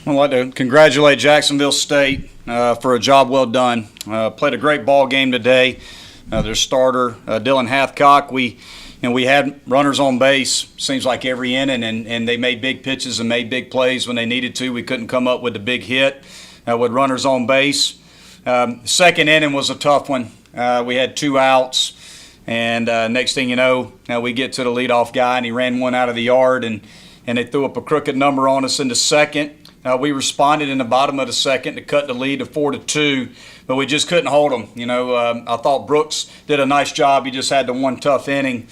I'd like to congratulate Jacksonville State for a job well done. Played a great ball game today. Their starter, Dylan Hathcock, we had runners on base, seems like every inning, and they made big pitches and made big plays when they needed to. We couldn't come up with a big hit with runners on base. Second inning was a tough one. We had 2 outs, and next thing you know, we get to the leadoff guy, and he ran one out of the yard, and they threw up a crooked number on us in the second. We responded in the bottom of the second to cut the lead to 4-2, but we just couldn't hold them. I thought Brooks did a nice job. He just had the one tough inning.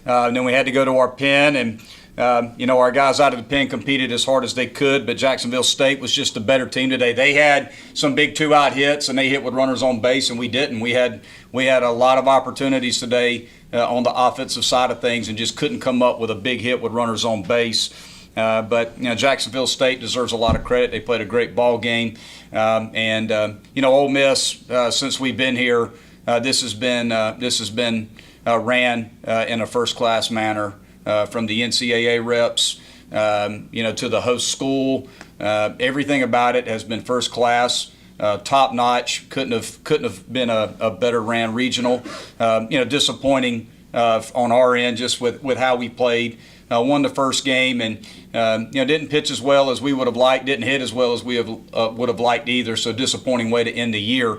And then we had to go to our pen, and our guys out of the pen competed as hard as they could, but Jacksonville State was just a better team today. They had some big 2-out hits, and they hit with runners on base, and we didn't. We had a lot of opportunities today on the offensive side of things and just couldn't come up with a big hit with runners on base. But Jacksonville State deserves a lot of credit. They played a great ball game, and Ole Miss, since we've been here, this has been ran in a first-class manner, from the NCAA reps, to the host school. Everything about it has been first class, top notch. Couldn't have been a better ran regional. Disappointing on our end just with how we played. Won the first game and didn't pitch as well as we would have liked. Didn't hit as well as we would have liked either. So disappointing way to end the year.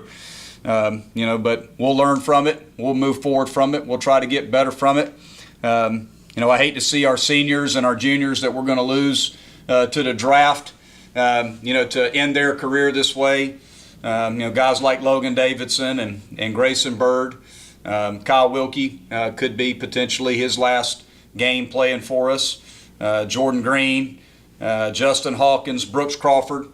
But we'll learn from it. We'll move forward from it. We'll try to get better from it. I hate to see our seniors and our juniors that we're going to lose to the draft. To end their career this way. Guys like Logan Davidson and Grayson Bird, Kyle Wilkie could be potentially his last game playing for us. Jordan Green, Justin Hawkins, Brooks Crawford,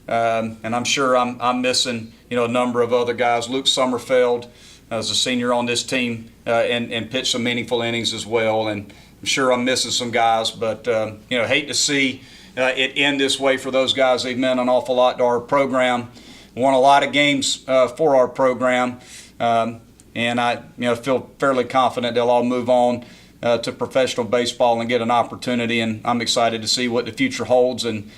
and I'm sure I'm missing a number of other guys. Luke Sommerfeld as a senior on this team and pitched some meaningful innings as well. And I'm sure I'm missing some guys, but hate to see it end this way for those guys. They've meant an awful lot to our program. Won a lot of games for our program, and I feel fairly confident they'll all move on to professional baseball and get an opportunity, and I'm excited to see what the future holds and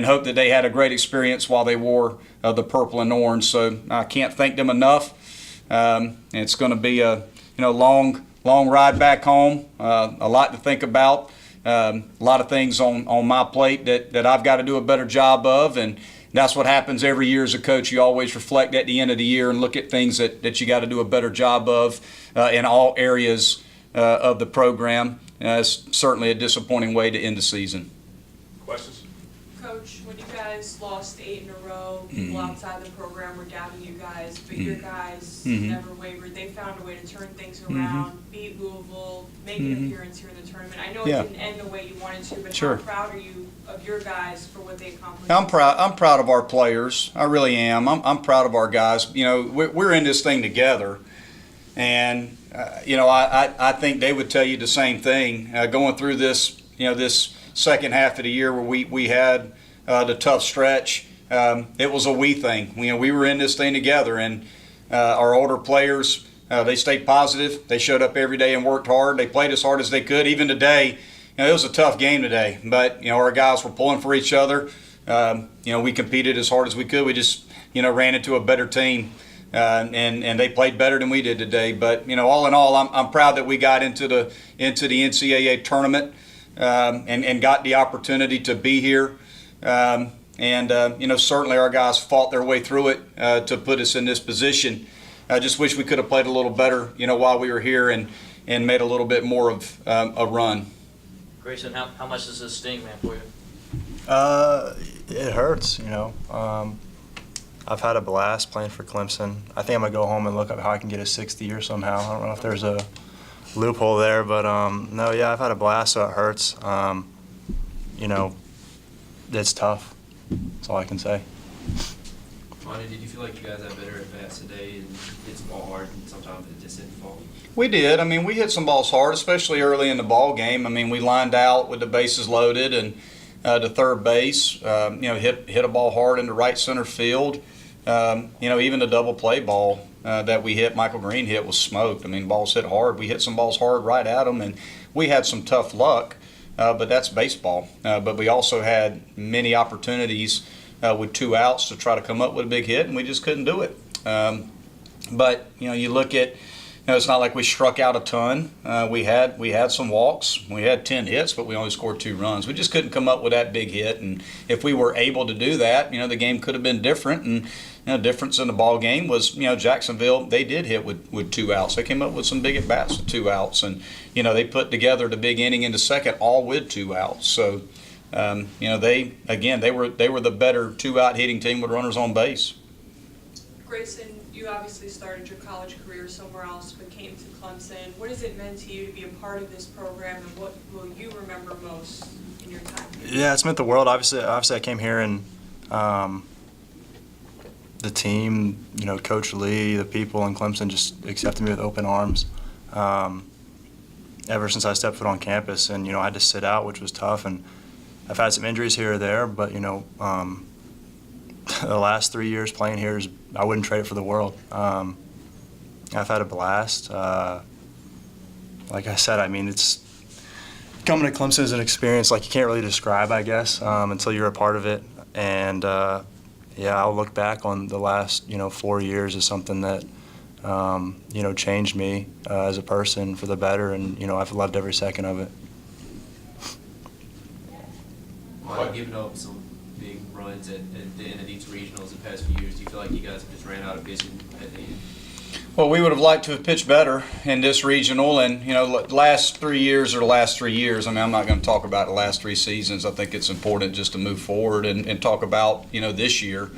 hope that they had a great experience while they wore the purple and orange. So I can't thank them enough. It's going to be a long ride back home, a lot to think about, a lot of things on my plate that I've got to do a better job of, and that's what happens every year as a coach. You always reflect at the end of the year and look at things that you got to do a better job of in all areas of the program. It's certainly a disappointing way to end the season. Questions? Coach, when you guys lost 8 in a row, people outside the program were doubting you guys, but your guys never wavered. They found a way to turn things around, beat Louisville, make an appearance here in the tournament. I know it didn't end the way you wanted to, but how proud are you of your guys for what they accomplished? I'm proud of our players. I really am. I'm proud of our guys. We're in this thing together, and I think they would tell you the same thing. Going through this, this second half of the year where we had the tough stretch, it was a we thing. We were in this thing together, and our older players, they stayed positive. They showed up every day and worked hard. They played as hard as they could. Even today, it was a tough game today, but our guys were pulling for each other. We competed as hard as we could. We just ran into a better team. And they played better than we did today. But all in all, I'm proud that we got into the NCAA tournament and got the opportunity to be here. Certainly our guys fought their way through it to put us in this position. I just wish we could have played a little better, while we were here and made a little bit more of a run. Grayson, how much does this sting, man, for you? It hurts, I've had a blast playing for Clemson. I think I'm going to go home and look up how I can get a 60 year somehow. I don't know if there's a loophole there, but no, yeah, I've had a blast, so it hurts. It's tough. That's all I can say. Monty, did you feel like you guys had better at bats today and hit some ball hard and sometimes it just didn't fall? We did. We hit some balls hard, especially early in the ball game. We lined out with the bases loaded and to third base. Hit a ball hard into right center field. Even the double play ball that we hit, Michael Green hit, was smoked. Balls hit hard. We hit some balls hard right at them, and we had some tough luck but that's baseball. But we also had many opportunities with 2 outs to try to come up with a big hit, and we just couldn't do it. But you look at, it's not like we struck out a ton. We had some walks. We had 10 hits, but we only scored 2 runs. We just couldn't come up with that big hit. And if we were able to do that, the game could have been different. And difference in the ball game was, Jacksonville, they did hit with 2 outs. They came up with some big at bats with 2 outs, and they put together the big inning in the second, all with 2 outs. So, they were the better 2-out hitting team with runners on base. Grayson, you obviously started your college career somewhere else, but came to Clemson. What has it meant to you to be a part of this program, and what will you remember most in your time here? Yeah, it's meant the world. Obviously I came here and the team, Coach Lee, the people in Clemson just accepted me with open arms. Ever since I stepped foot on campus, and I had to sit out, which was tough, and I've had some injuries here or there, but the last 3 years playing here I wouldn't trade it for the world. I've had a blast. Like I said, it's coming to Clemson is an experience like you can't really describe, I guess, until you're a part of it. And I'll look back on the last 4 years as something that changed me as a person for the better, and I've loved every second of it. While giving up some big runs at the end of these regionals the past few years, do you feel like you guys just ran out of pitching at the end? Well, we would have liked to have pitched better in this regional, and last 3 years are the last 3 years. I'm not going to talk about the last 3 seasons. I think it's important just to move forward and talk about this year.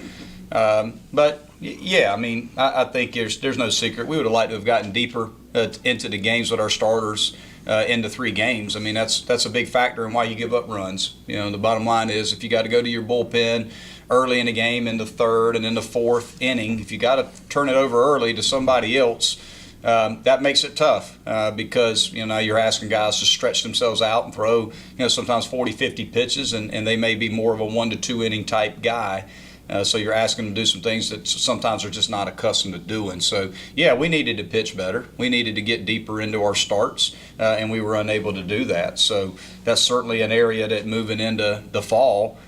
But yeah, I think there's no secret. We would have liked to have gotten deeper into the games with our starters into 3 games. That's a big factor in why you give up runs. The bottom line is if you got to go to your bullpen early in the game in the 3rd and in the 4th inning, if you got to turn it over early to somebody else, that makes it tough because now you're asking guys to stretch themselves out and throw sometimes 40, 50 pitches, and they may be more of a 1 to 2 inning type guy. So you're asking them to do some things that sometimes they're just not accustomed to doing. So, yeah, we needed to pitch better. We needed to get deeper into our starts, and we were unable to do that. So that's certainly an area that moving into the fall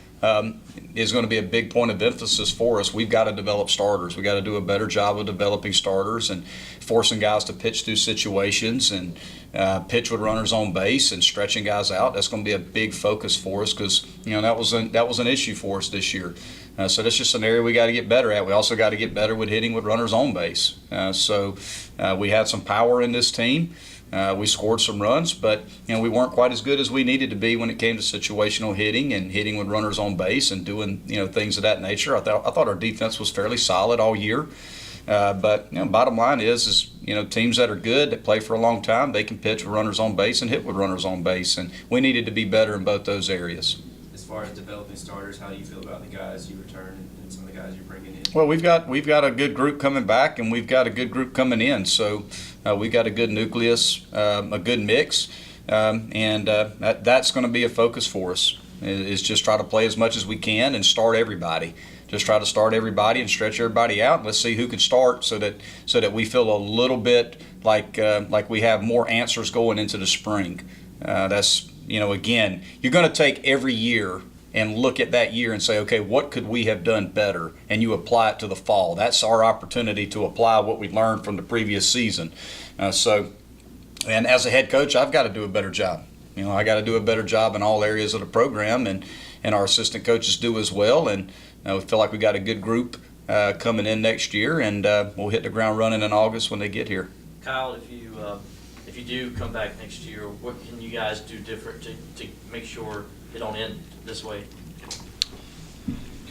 is going to be a big point of emphasis for us. We've got to develop starters. We've got to do a better job of developing starters and forcing guys to pitch through situations and pitch with runners on base and stretching guys out. That's going to be a big focus for us because that was an issue for us this year. So that's just an area we got to get better at. We also got to get better with hitting with runners on base. So we had some power in this team. We scored some runs, but we weren't quite as good as we needed to be when it came to situational hitting and hitting with runners on base and doing things of that nature. I thought our defense was fairly solid all year. But bottom line is teams that are good, that play for a long time, they can pitch with runners on base and hit with runners on base, and we needed to be better in both those areas. As far as developing starters, how do you feel about the guys you return and some of the guys you're bringing in? Well, we've got a good group coming back, and we've got a good group coming in. So we've got a good nucleus, a good mix, and that's going to be a focus for us. Is just try to play as much as we can and start everybody. Just try to start everybody and stretch everybody out. Let's see who can start so that we feel a little bit like we have more answers going into the spring. That's again, you're going to take every year and look at that year and say, okay, what could we have done better? And you apply it to the fall. That's our opportunity to apply what we learned from the previous season. And as a head coach, I've got to do a better job. I got to do a better job in all areas of the program, and our assistant coaches do as well. And we feel like we got a good group coming in next year, and we'll hit the ground running in August when they get here. Kyle, if you do come back next year, what can you guys do different to make sure it don't end this way?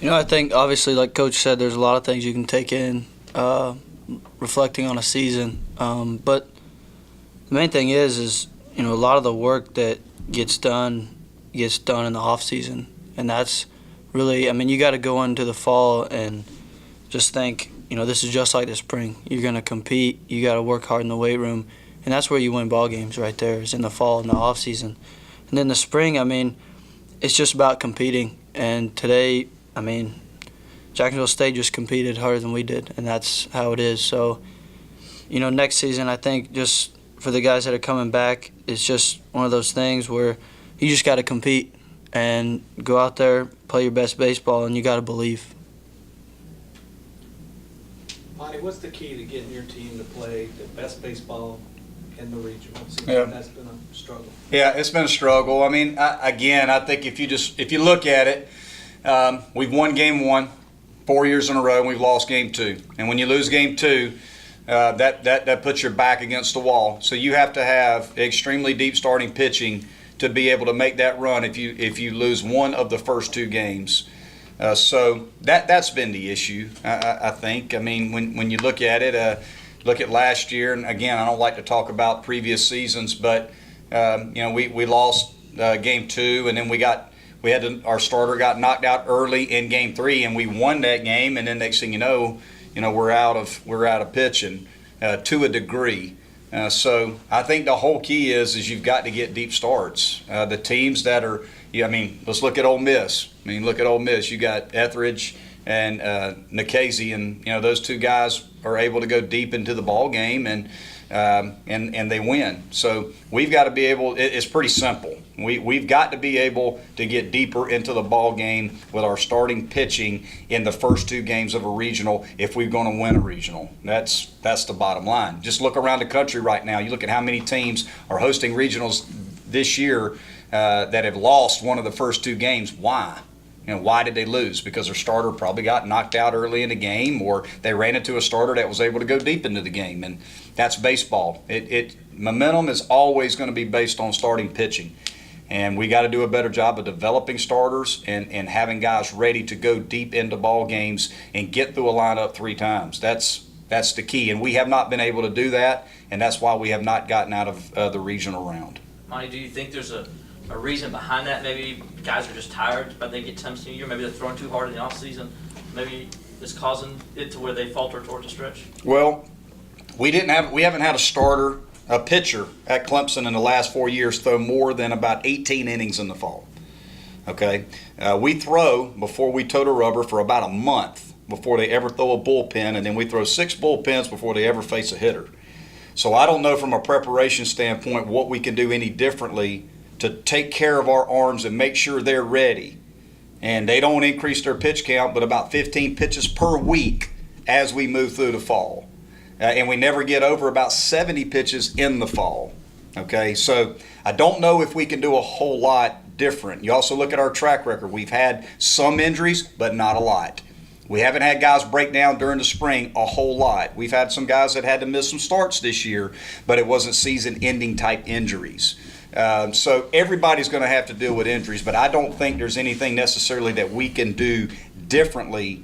I think obviously, like Coach said, there's a lot of things you can take in reflecting on a season. But the main thing is a lot of the work that gets done in the off season, and that's really, you got to go into the fall and just think, this is just like the spring. You're going to compete. You got to work hard in the weight room, and that's where you win ball games right there, is in the fall and the off season. And then the spring, it's just about competing. And today, Jacksonville State just competed harder than we did, and that's how it is. So, next season, I think just for the guys that are coming back, it's just one of those things where, you just got to compete and go out there, play your best baseball, and you got to believe. Monty, what's the key to getting your team to play the best baseball in the regional? Seems Yeah. like that's been a struggle. Yeah, it's been a struggle. I mean, I think if you look at it, we've won game 1 4 years in a row, and we've lost game 2. And when you lose game 2, that puts your back against the wall. So you have to have extremely deep starting pitching to be able to make that run if you lose one of the first 2 games. So that's been the issue, I think. I mean, when you look at it, look at last year, and again, I don't like to talk about previous seasons, but we lost game 2, and then our starter got knocked out early in game 3, and we won that game, and then next thing you know, we're out of pitching to a degree. So I think the whole key is you've got to get deep starts. The teams that are, let's look at Ole Miss. Look at Ole Miss. You got Etheridge and Nikhazy, and those 2 guys are able to go deep into the ball game, and they win. So we've got to be able. It's pretty simple. We've got to be able to get deeper into the ball game with our starting pitching in the first 2 games of a regional if we're going to win a regional. That's the bottom line. Just look around the country right now. You look at how many teams are hosting regionals this year that have lost one of the first 2 games. Why? Why did they lose? Because their starter probably got knocked out early in the game, or they ran into a starter that was able to go deep into the game. And that's baseball. Momentum is always going to be based on starting pitching. And we got to do a better job of developing starters and having guys ready to go deep into ball games and get through a lineup 3 times. That's the key. And we have not been able to do that, and that's why we have not gotten out of the regional round. Monty, do you think there's a reason behind that? Maybe guys are just tired, but they get times in the year. Maybe they're throwing too hard in the off season. Maybe it's causing it to where they falter towards the stretch. Well, we haven't had a pitcher at Clemson in the last 4 years throw more than about 18 innings in the fall. Okay, we throw before we toe the rubber for about a month before they ever throw a bullpen, and then we throw 6 bullpens before they ever face a hitter. So I don't know from a preparation standpoint what we can do any differently to take care of our arms and make sure they're ready. And they don't increase their pitch count, but about 15 pitches per week as we move through the fall. And we never get over about 70 pitches in the fall. Okay, so I don't know if we can do a whole lot different. You also look at our track record. We've had some injuries, but not a lot. We haven't had guys break down during the spring a whole lot. We've had some guys that had to miss some starts this year, but it wasn't season-ending type injuries. So everybody's going to have to deal with injuries, but I don't think there's anything necessarily that we can do differently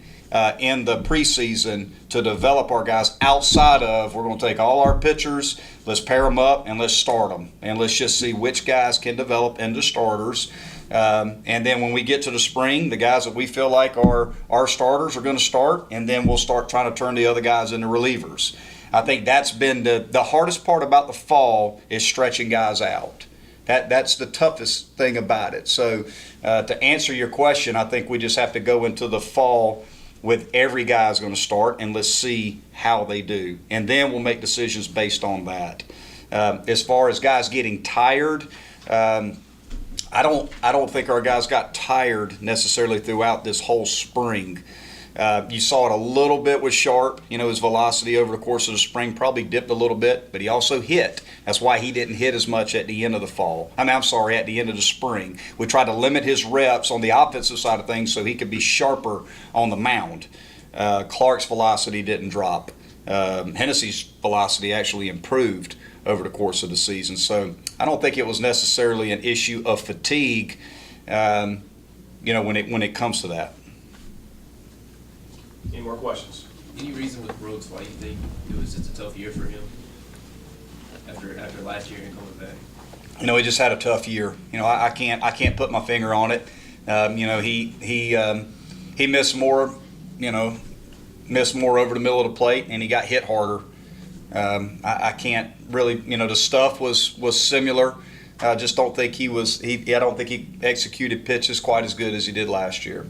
in the preseason to develop our guys outside of we're going to take all our pitchers, let's pair them up, and let's start them. And let's just see which guys can develop into starters. And then when we get to the spring, the guys that we feel like are our starters are going to start, and then we'll start trying to turn the other guys into relievers. I think that's been the hardest part about the fall is stretching guys out. That's the toughest thing about it. So to answer your question, I think we just have to go into the fall with every guy's going to start, and let's see how they do. And then we'll make decisions based on that. As far as guys getting tired, I don't think our guys got tired necessarily throughout this whole spring. You saw it a little bit with Sharp. His velocity over the course of the spring probably dipped a little bit, but he also hit. That's why he didn't hit as much at the end of the fall. At the end of the spring. We tried to limit his reps on the offensive side of things so he could be sharper on the mound. Clark's velocity didn't drop. Hennessy's velocity actually improved over the course of the season. So I don't think it was necessarily an issue of fatigue, when it comes to that. Any more questions? Any reason with Brooks why you think it was just a tough year for him after last year and coming back? He just had a tough year. I can't put my finger on it. He missed more over the middle of the plate, and he got hit harder. I can't really, the stuff was similar. I just don't think I don't think he executed pitches quite as good as he did last year.